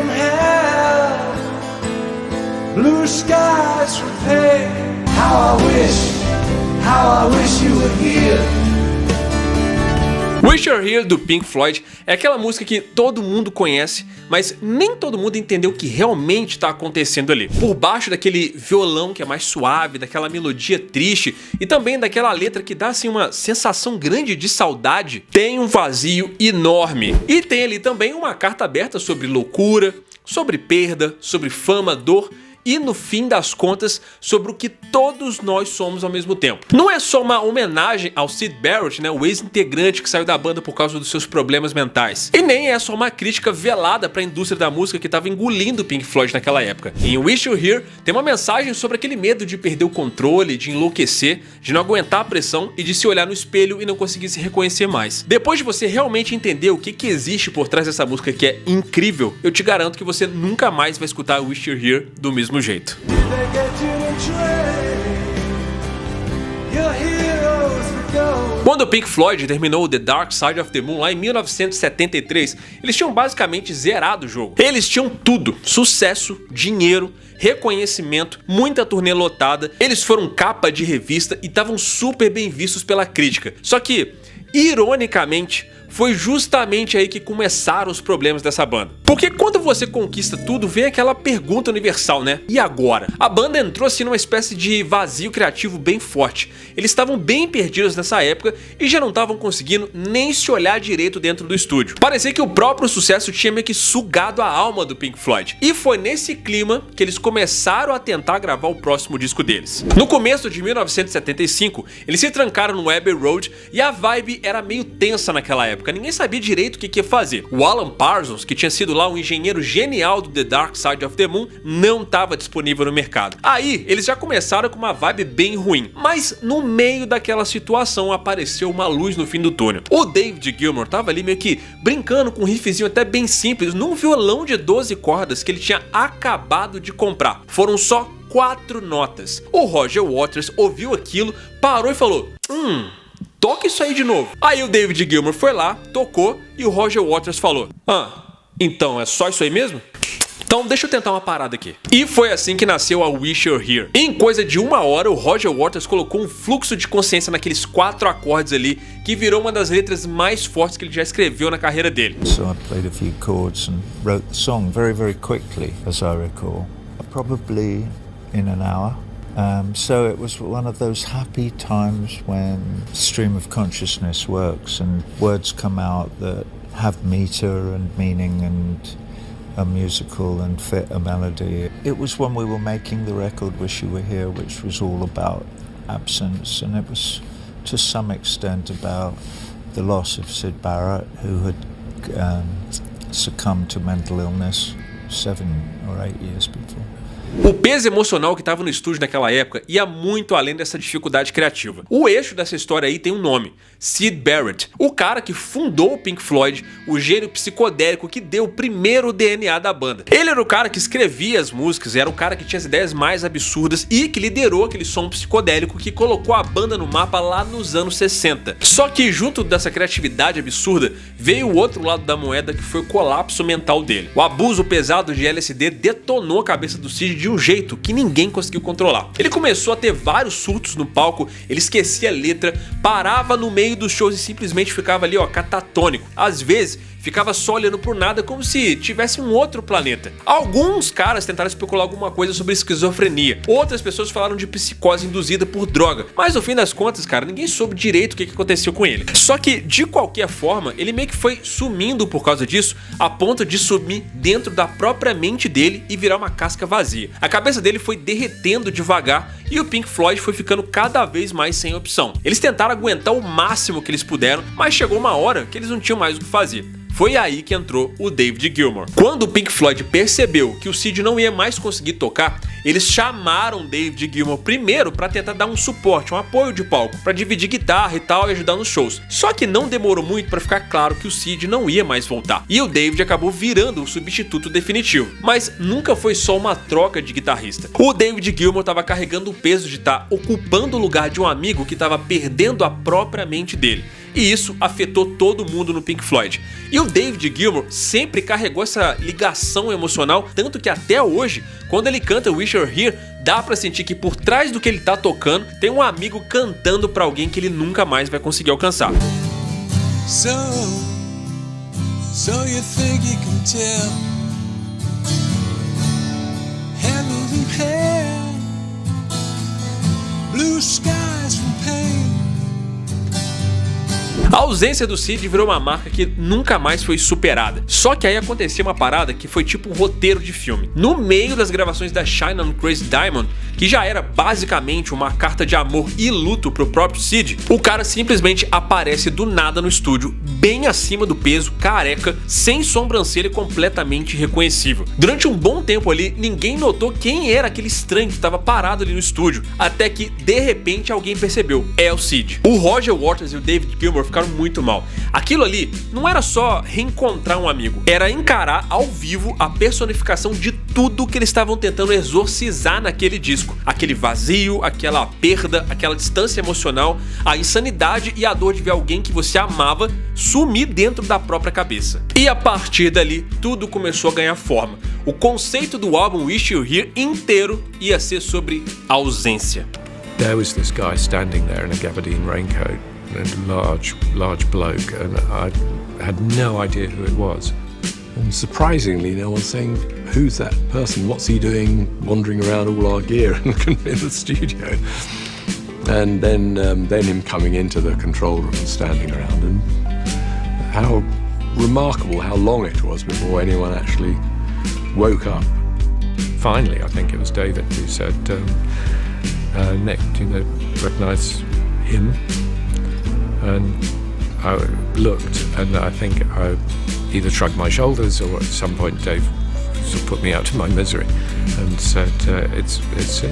from hell, blue skies from pain. How I wish you were here. Wish You're Here, do Pink Floyd, é aquela música que todo mundo conhece, mas nem todo mundo entendeu o que realmente está acontecendo ali. Por baixo daquele violão que é mais suave, daquela melodia triste e também daquela letra que dá assim uma sensação grande de saudade, tem um vazio enorme. E tem ali também uma carta aberta sobre loucura, sobre perda, sobre fama, dor e, no fim das contas, sobre o que todos nós somos ao mesmo tempo. Não é só uma homenagem ao Syd Barrett, né, o ex-integrante que saiu da banda por causa dos seus problemas mentais. E nem é só uma crítica velada para a indústria da música que estava engolindo o Pink Floyd naquela época. Em Wish You Here tem uma mensagem sobre aquele medo de perder o controle, de enlouquecer, de não aguentar a pressão e de se olhar no espelho e não conseguir se reconhecer mais. Depois de você realmente entender o que existe por trás dessa música que é incrível, eu te garanto que você nunca mais vai escutar Wish You Here do mesmo jeito. Quando o Pink Floyd terminou The Dark Side of the Moon lá em 1973, eles tinham basicamente zerado o jogo. Eles tinham tudo: sucesso, dinheiro, reconhecimento, muita turnê lotada, eles foram capa de revista e estavam super bem vistos pela crítica. Só que, ironicamente, foi justamente aí que começaram os problemas dessa banda. Porque quando você conquista tudo, vem aquela pergunta universal, né? E agora? A banda entrou assim numa espécie de vazio criativo bem forte. Eles estavam bem perdidos nessa época e já não estavam conseguindo nem se olhar direito dentro do estúdio. Parecia que o próprio sucesso tinha meio que sugado a alma do Pink Floyd. E foi nesse clima que eles começaram a tentar gravar o próximo disco deles. No começo de 1975, eles se trancaram no Abbey Road e a vibe era meio tensa naquela época. Ninguém sabia direito o que ia fazer. O Alan Parsons, que tinha sido lá um engenheiro genial do The Dark Side of the Moon, não estava disponível no mercado. Aí, eles já começaram com uma vibe bem ruim. Mas no meio daquela situação apareceu uma luz no fim do túnel. O David Gilmour estava ali meio que brincando com um riffzinho até bem simples num violão de 12 cordas que ele tinha acabado de comprar. Foram só 4 notas. O Roger Waters ouviu aquilo, parou e falou: toca isso aí de novo. Aí o David Gilmour foi lá, tocou e o Roger Waters falou: então é só isso aí mesmo? Então deixa eu tentar uma parada aqui. E foi assim que nasceu a Wish You're Here. Em coisa de 1 hora, o Roger Waters colocou um fluxo de consciência naqueles 4 acordes ali, que virou uma das letras mais fortes que ele já escreveu na carreira dele. So I played a few chords and wrote the song very, very quickly, as I recall. Probably in an hour. So it was one of those happy times when stream of consciousness works and words come out that have meter and meaning and are musical and fit a melody. It was when we were making the record Wish You Were Here, which was all about absence, and it was to some extent about the loss of Syd Barrett, who had succumbed to mental illness 7 or 8 years before. O peso emocional que estava no estúdio naquela época ia muito além dessa dificuldade criativa. O eixo dessa história aí tem um nome: Syd Barrett, o cara que fundou o Pink Floyd, o gênio psicodélico que deu o primeiro DNA da banda. Ele era o cara que escrevia as músicas, era o cara que tinha as ideias mais absurdas e que liderou aquele som psicodélico que colocou a banda no mapa lá nos anos 60. Só que junto dessa criatividade absurda veio o outro lado da moeda, que foi o colapso mental dele. O abuso pesado de LSD detonou a cabeça do Syd de um jeito que ninguém conseguiu controlar. Ele começou a ter vários surtos no palco, ele esquecia a letra, parava no meio dos shows e simplesmente ficava ali, catatônico. Às vezes, ficava só olhando por nada como se tivesse um outro planeta. Alguns caras tentaram especular alguma coisa sobre esquizofrenia. Outras pessoas falaram de psicose induzida por droga. Mas no fim das contas, cara, ninguém soube direito o que aconteceu com ele. Só que, de qualquer forma, ele meio que foi sumindo por causa disso, a ponto de sumir dentro da própria mente dele e virar uma casca vazia. A cabeça dele foi derretendo devagar e o Pink Floyd foi ficando cada vez mais sem opção. Eles tentaram aguentar o máximo que eles puderam, mas chegou uma hora que eles não tinham mais o que fazer. Foi aí que entrou o David Gilmour. Quando o Pink Floyd percebeu que o Syd não ia mais conseguir tocar, eles chamaram David Gilmour primeiro para tentar dar um suporte, um apoio de palco, para dividir guitarra e tal e ajudar nos shows. Só que não demorou muito para ficar claro que o Syd não ia mais voltar. E o David acabou virando o substituto definitivo. Mas nunca foi só uma troca de guitarrista. O David Gilmour estava carregando o peso de estar ocupando o lugar de um amigo que estava perdendo a própria mente dele. E isso afetou todo mundo no Pink Floyd. E o David Gilmour sempre carregou essa ligação emocional, tanto que até hoje, quando ele canta Wish You Were Here, dá pra sentir que por trás do que ele tá tocando, tem um amigo cantando pra alguém que ele nunca mais vai conseguir alcançar. So you think you can tell heaven from hell, blue skies from pain. A ausência do Sid virou uma marca que nunca mais foi superada. Só que aí acontecia uma parada que foi tipo um roteiro de filme. No meio das gravações da Shine on Crazy Diamond, que já era basicamente uma carta de amor e luto pro próprio Sid, o cara simplesmente aparece do nada no estúdio, bem acima do peso, careca, sem sobrancelha e completamente irreconhecível. Durante um bom tempo ali, ninguém notou quem era aquele estranho que estava parado ali no estúdio, até que de repente alguém percebeu: é o Sid. O Roger Waters e o David Gilmour ficaram muito mal. Aquilo ali não era só reencontrar um amigo, era encarar ao vivo a personificação de tudo que eles estavam tentando exorcizar naquele disco. Aquele vazio, aquela perda, aquela distância emocional, a insanidade e a dor de ver alguém que você amava sumir dentro da própria cabeça. E a partir dali, tudo começou a ganhar forma. O conceito do álbum Wish You Were Here inteiro ia ser sobre ausência. There was this guy standing there in a gabardine raincoat, a large bloke, and I had no idea who it was. And surprisingly, no one's saying, who's that person? What's he doing wandering around all our gear in the studio? And then him coming into the control room and standing around, and how remarkable how long it was before anyone actually woke up. Finally, I think it was David who said, Nick, do you recognise him? And I looked, and I think I either shrugged my shoulders, or at some point Dave sort of put me out of my misery and said, it's Sid.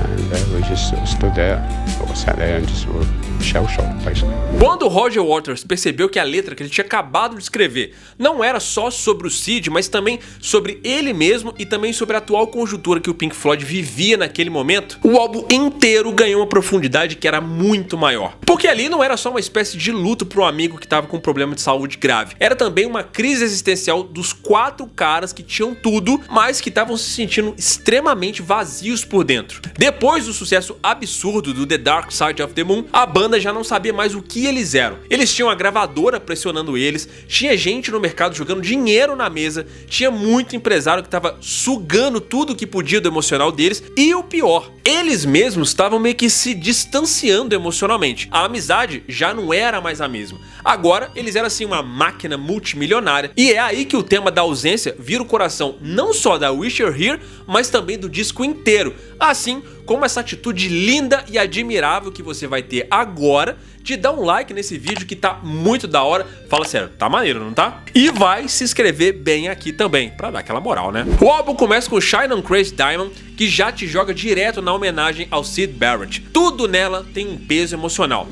And we just sort of stood there, or sat there and just sort of shell-shocked, basically. Quando o Roger Waters percebeu que a letra que ele tinha acabado de escrever não era só sobre o Sid, mas também sobre ele mesmo e também sobre a atual conjuntura que o Pink Floyd vivia naquele momento, o álbum inteiro ganhou uma profundidade que era muito maior. Porque ali não era só uma espécie de luto para um amigo que estava com um problema de saúde grave, era também uma crise existencial dos 4 caras que tinham tudo, mas que estavam se sentindo extremamente vazios por dentro. Depois do sucesso absurdo do The Dark Side of the Moon, a banda já não sabia mais o que eles eram. Eles tinham a gravadora pressionando eles, tinha gente no mercado jogando dinheiro na mesa, tinha muito empresário que estava sugando tudo que podia do emocional deles, e o pior, eles mesmos estavam meio que se distanciando emocionalmente. A amizade já não era mais a mesma. Agora eles eram assim uma máquina multimilionária, e é aí que o tema da ausência vira o coração não só da Wish You Were Here, mas também do disco inteiro, assim como essa atitude linda e admirável que você vai ter agora de dar um like nesse vídeo que tá muito da hora. Fala sério, tá maneiro, não tá? E vai se inscrever bem aqui também, pra dar aquela moral, né? O álbum começa com Shine on Crazy Diamond, que já te joga direto na homenagem ao Syd Barrett. Tudo nela tem um peso emocional.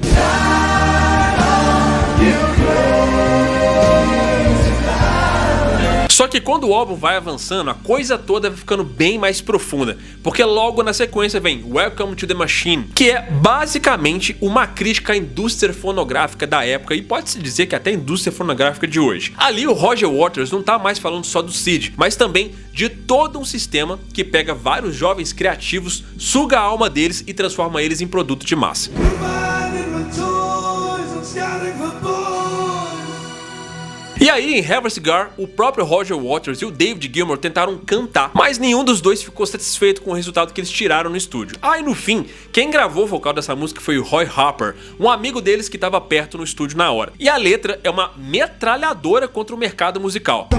Só que quando o álbum vai avançando, a coisa toda vai ficando bem mais profunda, porque logo na sequência vem Welcome to the Machine, que é basicamente uma crítica à indústria fonográfica da época, e pode-se dizer que até a indústria fonográfica de hoje. Ali o Roger Waters não tá mais falando só do Sid, mas também de todo um sistema que pega vários jovens criativos, suga a alma deles e transforma eles em produto de massa. E aí, em Have a Cigar, o próprio Roger Waters e o David Gilmour tentaram cantar, mas nenhum dos dois ficou satisfeito com o resultado que eles tiraram no estúdio. Aí no fim, quem gravou o vocal dessa música foi o Roy Harper, um amigo deles que estava perto no estúdio na hora. E a letra é uma metralhadora contra o mercado musical.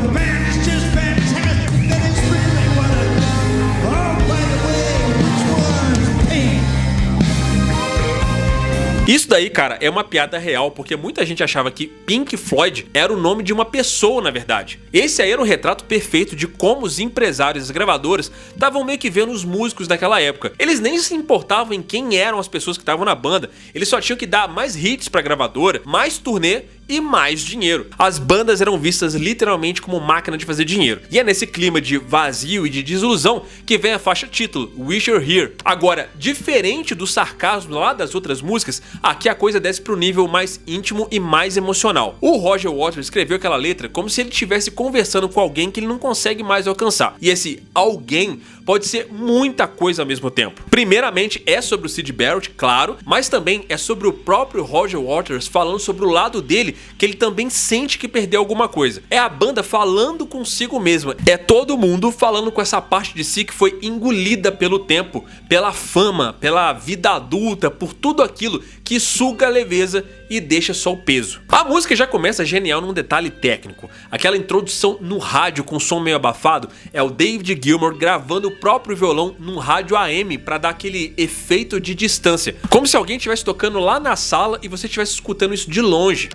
Isso daí, cara, é uma piada real, porque muita gente achava que Pink Floyd era o nome de uma pessoa, na verdade. Esse aí era um retrato perfeito de como os empresários e as gravadoras estavam meio que vendo os músicos daquela época. Eles nem se importavam em quem eram as pessoas que estavam na banda, eles só tinham que dar mais hits pra gravadora, mais turnê e mais dinheiro. As bandas eram vistas literalmente como máquina de fazer dinheiro. E é nesse clima de vazio e de desilusão que vem a faixa título, Wish You're Here. Agora, diferente do sarcasmo lá das outras músicas, aqui a coisa desce pro nível mais íntimo e mais emocional. O Roger Waters escreveu aquela letra como se ele estivesse conversando com alguém que ele não consegue mais alcançar. E esse alguém pode ser muita coisa ao mesmo tempo. Primeiramente é sobre o Syd Barrett, claro, mas também é sobre o próprio Roger Waters falando sobre o lado dele que ele também sente que perdeu alguma coisa. É a banda falando consigo mesma, é todo mundo falando com essa parte de si que foi engolida pelo tempo, pela fama, pela vida adulta, por tudo aquilo que suga a leveza e deixa só o peso. A música já começa genial num detalhe técnico. Aquela introdução no rádio com som meio abafado é o David Gilmour gravando o próprio violão num rádio AM para dar aquele efeito de distância, como se alguém estivesse tocando lá na sala e você estivesse escutando isso de longe.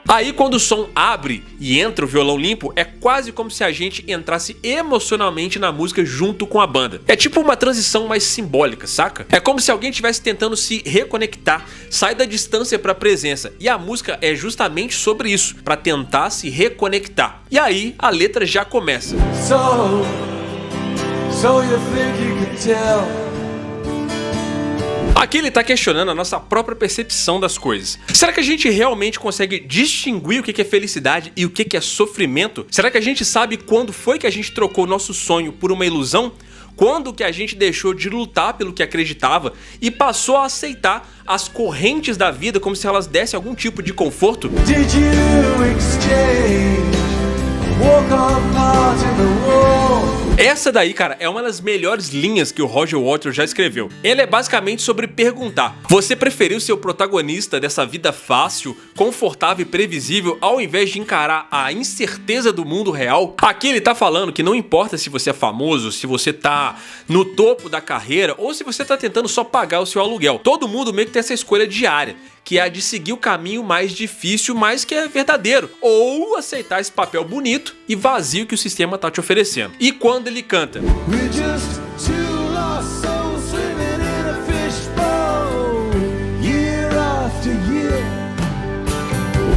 Aí quando o som abre e entra o violão limpo, é quase como se a gente entrasse emocionalmente na música junto com a banda. É tipo uma transição mais simbólica, saca? É como se alguém estivesse tentando se reconectar, sair da distância para a presença. E a música é justamente sobre isso, para tentar se reconectar. E aí a letra já começa. So you think you can tell? Aqui ele tá questionando a nossa própria percepção das coisas. Será que a gente realmente consegue distinguir o que é felicidade e o que é sofrimento? Será que a gente sabe quando foi que a gente trocou o nosso sonho por uma ilusão? Quando que a gente deixou de lutar pelo que acreditava e passou a aceitar as correntes da vida como se elas dessem algum tipo de conforto? Did you exchange? Walk on part in the wall? Essa daí, cara, é uma das melhores linhas que o Roger Waters já escreveu. Ele é basicamente sobre perguntar: você preferiu ser o protagonista dessa vida fácil, confortável e previsível ao invés de encarar a incerteza do mundo real? Aqui ele tá falando que não importa se você é famoso, se você tá no topo da carreira ou se você tá tentando só pagar o seu aluguel. Todo mundo meio que tem essa escolha diária, que é a de seguir o caminho mais difícil, mas que é verdadeiro, ou aceitar esse papel bonito e vazio que o sistema tá te oferecendo. E quando ele canta: We're just two lost souls swimming in a fishbowl, year after year.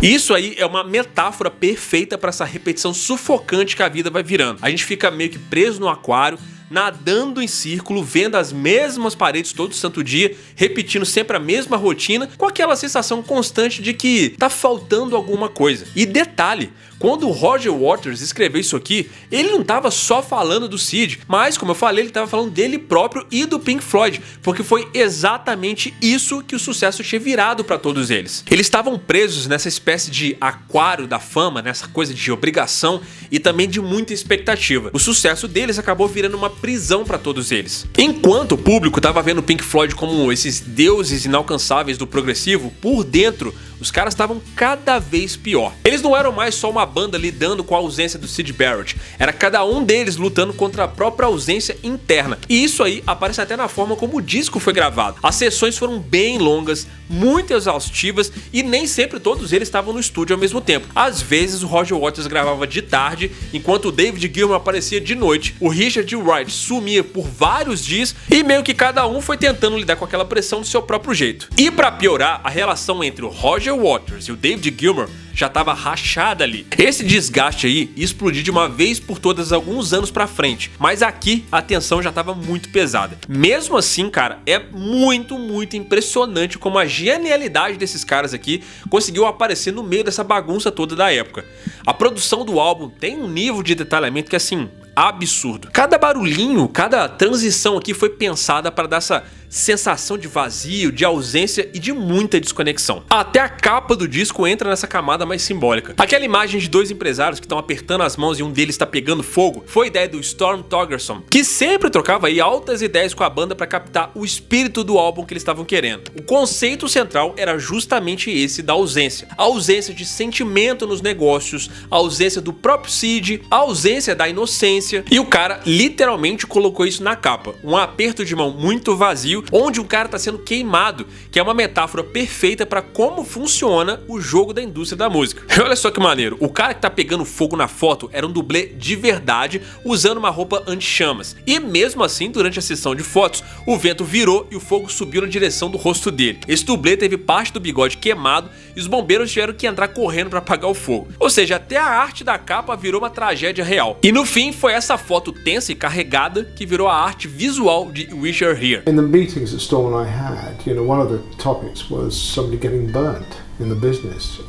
Isso aí é uma metáfora perfeita para essa repetição sufocante que a vida vai virando. A gente fica meio que preso no aquário, nadando em círculo, vendo as mesmas paredes todo santo dia, repetindo sempre a mesma rotina, com aquela sensação constante de que tá faltando alguma coisa. E detalhe, quando o Roger Waters escreveu isso aqui, ele não tava só falando do Syd, mas, como eu falei, ele tava falando dele próprio e do Pink Floyd, porque foi exatamente isso que o sucesso tinha virado para todos eles. Eles estavam presos nessa espécie de aquário da fama, nessa coisa de obrigação e também de muita expectativa. O sucesso deles acabou virando uma prisão para todos eles. Enquanto o público tava vendo o Pink Floyd como esses deuses inalcançáveis do progressivo, por dentro os caras estavam cada vez pior. Eles não eram mais só uma banda lidando com a ausência do Syd Barrett, era cada um deles lutando contra a própria ausência interna. E isso aí aparece até na forma como o disco foi gravado. As sessões foram bem longas, muito exaustivas e nem sempre todos eles estavam no estúdio ao mesmo tempo. Às vezes o Roger Waters gravava de tarde, enquanto o David Gilmour aparecia de noite. O Richard Wright sumia por vários dias e meio que cada um foi tentando lidar com aquela pressão do seu próprio jeito. E para piorar, a relação entre o Roger Waters e o David Gilmour já estava rachada ali. Esse desgaste aí ia explodir de uma vez por todas alguns anos pra frente, mas aqui a tensão já estava muito pesada. Mesmo assim, cara, é muito impressionante como a genialidade desses caras aqui conseguiu aparecer no meio dessa bagunça toda da época. A produção do álbum tem um nível de detalhamento que, assim, absurdo. Cada barulhinho, cada transição aqui foi pensada para dar essa sensação de vazio, de ausência e de muita desconexão. Até a capa do disco entra nessa camada mais simbólica. Aquela imagem de dois empresários que estão apertando as mãos e um deles está pegando fogo foi ideia do Storm Thorgerson, que sempre trocava aí altas ideias com a banda para captar o espírito do álbum que eles estavam querendo. O conceito central era justamente esse da ausência. A ausência de sentimento nos negócios, a ausência do próprio Syd, a ausência da inocência paciência, e o cara literalmente colocou isso na capa. Um aperto de mão muito vazio, onde o cara tá sendo queimado, que é uma metáfora perfeita para como funciona o jogo da indústria da música. E olha só que maneiro, o cara que tá pegando fogo na foto era um dublê de verdade, usando uma roupa anti-chamas. E mesmo assim, durante a sessão de fotos, o vento virou e o fogo subiu na direção do rosto dele. Esse dublê teve parte do bigode queimado e os bombeiros tiveram que entrar correndo para apagar o fogo. Ou seja, até a arte da capa virou uma tragédia real. E no fim, foi essa foto tensa e carregada que virou a arte visual de Wish You Were Here. In the meetings that Storm and I had, one of the topics was somebody getting burnt in the business,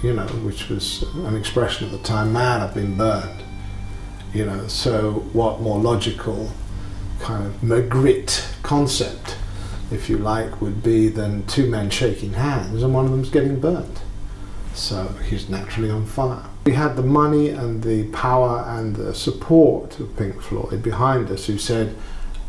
which was an expression at the time, man, I've been burned. So what more logical kind of Magritte concept, if you like, would be than two men shaking hands and one of them's getting burnt. So he's naturally on fire. We had the money and the power and the support of Pink Floyd behind us, who said,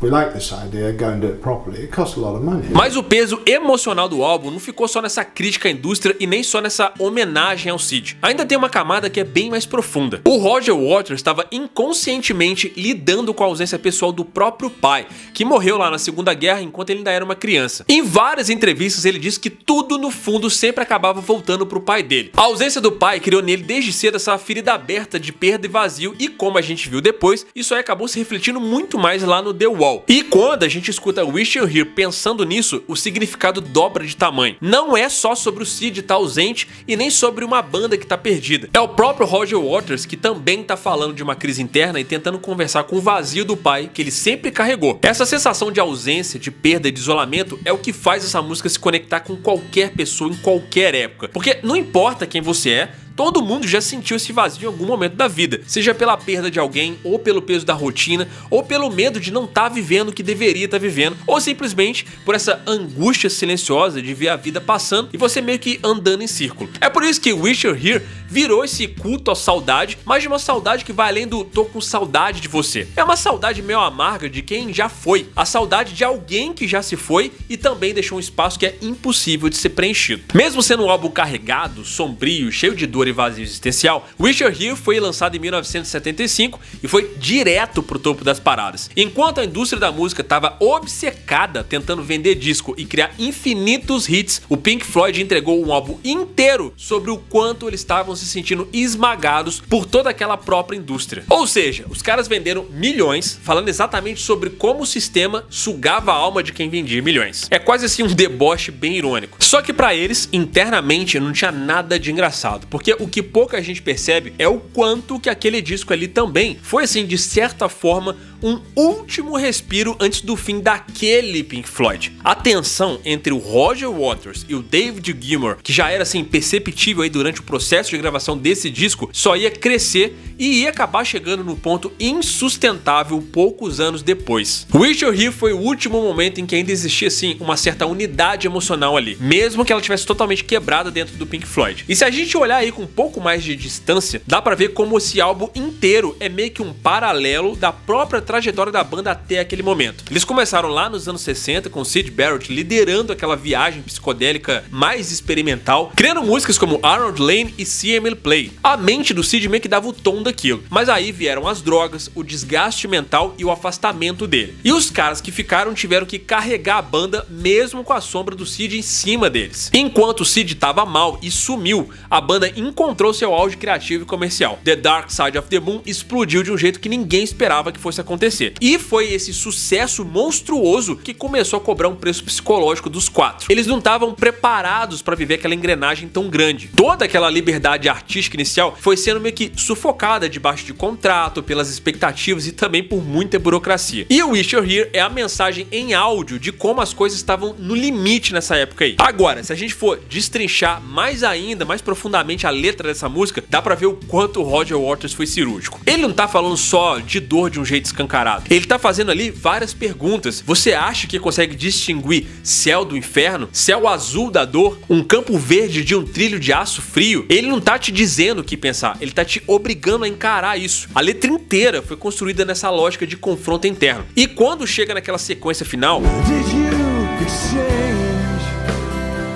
we like this idea, go and do it properly. It costs a lot of money. Mas o peso emocional do álbum não ficou só nessa crítica à indústria e nem só nessa homenagem ao Sid. Ainda tem uma camada que é bem mais profunda. O Roger Waters estava inconscientemente lidando com a ausência pessoal do próprio pai, que morreu lá na Segunda Guerra enquanto ele ainda era uma criança. Em várias entrevistas ele disse que tudo no fundo sempre acabava voltando pro pai dele. A ausência do pai criou nele desde cedo essa ferida aberta de perda e vazio, e como a gente viu depois, isso aí acabou se refletindo muito mais lá no The Wall. E quando a gente escuta Wish You Were Here pensando nisso, o significado dobra de tamanho. Não é só sobre o Sid estar ausente e nem sobre uma banda que tá perdida. É o próprio Roger Waters que também tá falando de uma crise interna e tentando conversar com o vazio do pai que ele sempre carregou. Essa sensação de ausência, de perda e de isolamento é o que faz essa música se conectar com qualquer pessoa em qualquer época. Porque não importa quem você é, todo mundo já sentiu esse vazio em algum momento da vida, seja pela perda de alguém, ou pelo peso da rotina, ou pelo medo de não estar vivendo o que deveria estar vivendo, ou simplesmente por essa angústia silenciosa de ver a vida passando e você meio que andando em círculo. É por isso que Wish You Were Here virou esse culto à saudade, mas de uma saudade que vai além do tô com saudade de você. É uma saudade meio amarga de quem já foi, a saudade de alguém que já se foi e também deixou um espaço que é impossível de ser preenchido. Mesmo sendo um álbum carregado, sombrio, cheio de dor e vazio existencial, Wish You Were Here foi lançado em 1975 e foi direto pro topo das paradas. Enquanto a indústria da música estava obcecada tentando vender disco e criar infinitos hits, o Pink Floyd entregou um álbum inteiro sobre o quanto eles estavam se sentindo esmagados por toda aquela própria indústria. Ou seja, os caras venderam milhões, falando exatamente sobre como o sistema sugava a alma de quem vendia milhões. É quase assim um deboche bem irônico. Só que pra eles, internamente, não tinha nada de engraçado, porque o que pouca gente percebe é o quanto que aquele disco ali também foi, assim, de certa forma, um último respiro antes do fim daquele Pink Floyd. A tensão entre o Roger Waters e o David Gilmour, que já era, assim, perceptível aí durante o processo de gravação desse disco, só ia crescer e ia acabar chegando no ponto insustentável poucos anos depois. Wish You Were Here foi o último momento em que ainda existia, assim, uma certa unidade emocional ali, mesmo que ela tivesse totalmente quebrada dentro do Pink Floyd. E se a gente olhar aí com um pouco mais de distância, dá pra ver como esse álbum inteiro é meio que um paralelo da própria trajetória da banda até aquele momento. Eles começaram lá nos anos 60 com Syd Barrett liderando aquela viagem psicodélica mais experimental, criando músicas como Arnold Lane e CML Play. A mente do Sid meio que dava o tom daquilo, mas aí vieram as drogas, o desgaste mental e o afastamento dele. E os caras que ficaram tiveram que carregar a banda mesmo com a sombra do Sid em cima deles. Enquanto o Sid tava mal e sumiu, a banda encontrou seu auge criativo e comercial. The Dark Side of the Moon explodiu de um jeito que ninguém esperava que fosse acontecer. E foi esse sucesso monstruoso que começou a cobrar um preço psicológico dos quatro. Eles não estavam preparados para viver aquela engrenagem tão grande. Toda aquela liberdade artística inicial foi sendo meio que sufocada debaixo de contrato, pelas expectativas e também por muita burocracia. E o Wish You Were Here é a mensagem em áudio de como as coisas estavam no limite nessa época aí. Agora, se a gente for destrinchar mais ainda, mais profundamente a letra dessa música, dá pra ver o quanto o Roger Waters foi cirúrgico. Ele não tá falando só de dor de um jeito escancarado. Ele tá fazendo ali várias perguntas. Você acha que consegue distinguir céu do inferno? Céu azul da dor? Um campo verde de um trilho de aço frio? Ele não tá te dizendo o que pensar, ele tá te obrigando a encarar isso. A letra inteira foi construída nessa lógica de confronto interno. E quando chega naquela sequência final, Did you exchange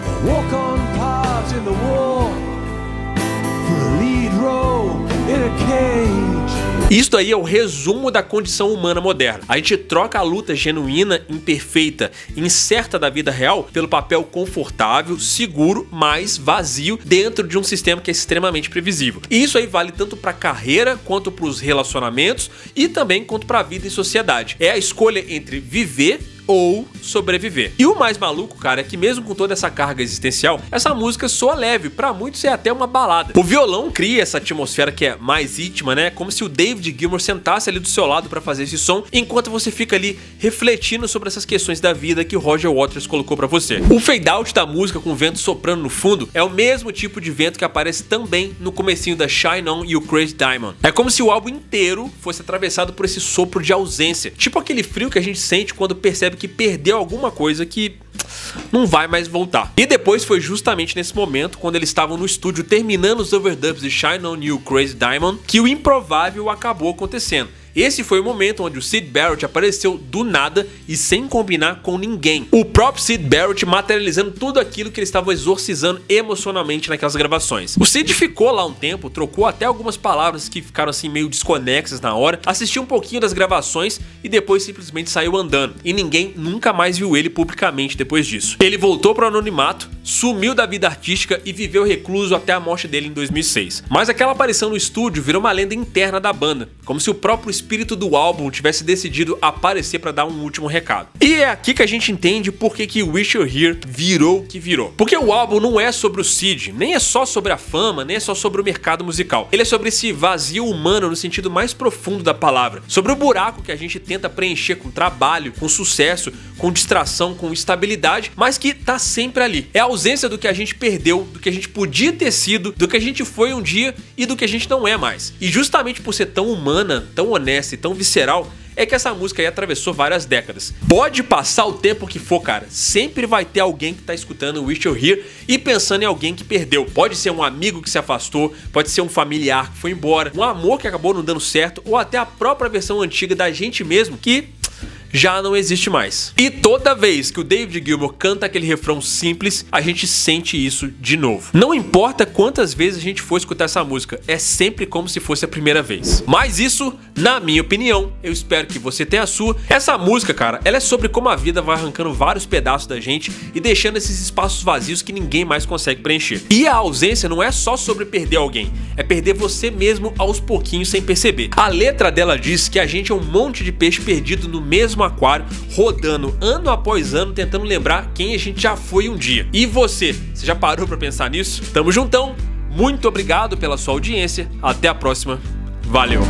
a walk-on part in the war for a lead role in a cage? Isso aí é o resumo da condição humana moderna. A gente troca a luta genuína, imperfeita, incerta da vida real pelo papel confortável, seguro, mas vazio dentro de um sistema que é extremamente previsível. E isso aí vale tanto para a carreira quanto para os relacionamentos e também quanto para a vida em sociedade. É a escolha entre viver ou sobreviver. E o mais maluco, cara, é que mesmo com toda essa carga existencial, essa música soa leve, pra muitos é até uma balada. O violão cria essa atmosfera que é mais íntima, né? Como se o David Gilmour sentasse ali do seu lado pra fazer esse som, enquanto você fica ali refletindo sobre essas questões da vida que o Roger Waters colocou pra você. O fade out da música com o vento soprando no fundo é o mesmo tipo de vento que aparece também no comecinho da Shine On e o Crazy Diamond. É como se o álbum inteiro fosse atravessado por esse sopro de ausência, tipo aquele frio que a gente sente quando percebe que perdeu alguma coisa que não vai mais voltar. E depois foi justamente nesse momento, quando eles estavam no estúdio terminando os overdubs de Shine On You, Crazy Diamond, que o improvável acabou acontecendo. Esse foi o momento onde o Syd Barrett apareceu do nada e sem combinar com ninguém. O próprio Syd Barrett materializando tudo aquilo que ele estava exorcizando emocionalmente naquelas gravações. O Syd ficou lá um tempo, trocou até algumas palavras que ficaram assim meio desconexas na hora, assistiu um pouquinho das gravações e depois simplesmente saiu andando. E ninguém nunca mais viu ele publicamente depois disso. Ele voltou para o anonimato, sumiu da vida artística e viveu recluso até a morte dele em 2006. Mas aquela aparição no estúdio virou uma lenda interna da banda, como se o próprio espírito do álbum tivesse decidido aparecer para dar um último recado. E é aqui que a gente entende por que Wish You're Here virou o que virou. Porque o álbum não é sobre o Syd, nem é só sobre a fama, nem é só sobre o mercado musical. Ele é sobre esse vazio humano no sentido mais profundo da palavra, sobre o buraco que a gente tenta preencher com trabalho, com sucesso, com distração, com estabilidade, mas que tá sempre ali. É a ausência do que a gente perdeu, do que a gente podia ter sido, do que a gente foi um dia e do que a gente não é mais. E justamente por ser tão humana, tão honesta e tão visceral, é que essa música aí atravessou várias décadas. Pode passar o tempo que for, cara, sempre vai ter alguém que tá escutando Wish You're Here e pensando em alguém que perdeu. Pode ser um amigo que se afastou, pode ser um familiar que foi embora, um amor que acabou não dando certo, ou até a própria versão antiga da gente mesmo que já não existe mais. E toda vez que o David Gilmour canta aquele refrão simples, a gente sente isso de novo. Não importa quantas vezes a gente for escutar essa música, é sempre como se fosse a primeira vez. Mas isso, na minha opinião, eu espero que você tenha a sua. Essa música, cara, ela é sobre como a vida vai arrancando vários pedaços da gente e deixando esses espaços vazios que ninguém mais consegue preencher. E a ausência não é só sobre perder alguém, é perder você mesmo aos pouquinhos sem perceber. A letra dela diz que a gente é um monte de peixe perdido no mesmo aquário, rodando ano após ano, tentando lembrar quem a gente já foi um dia. E você já parou pra pensar nisso? Tamo juntão, muito obrigado pela sua audiência, até a próxima, valeu!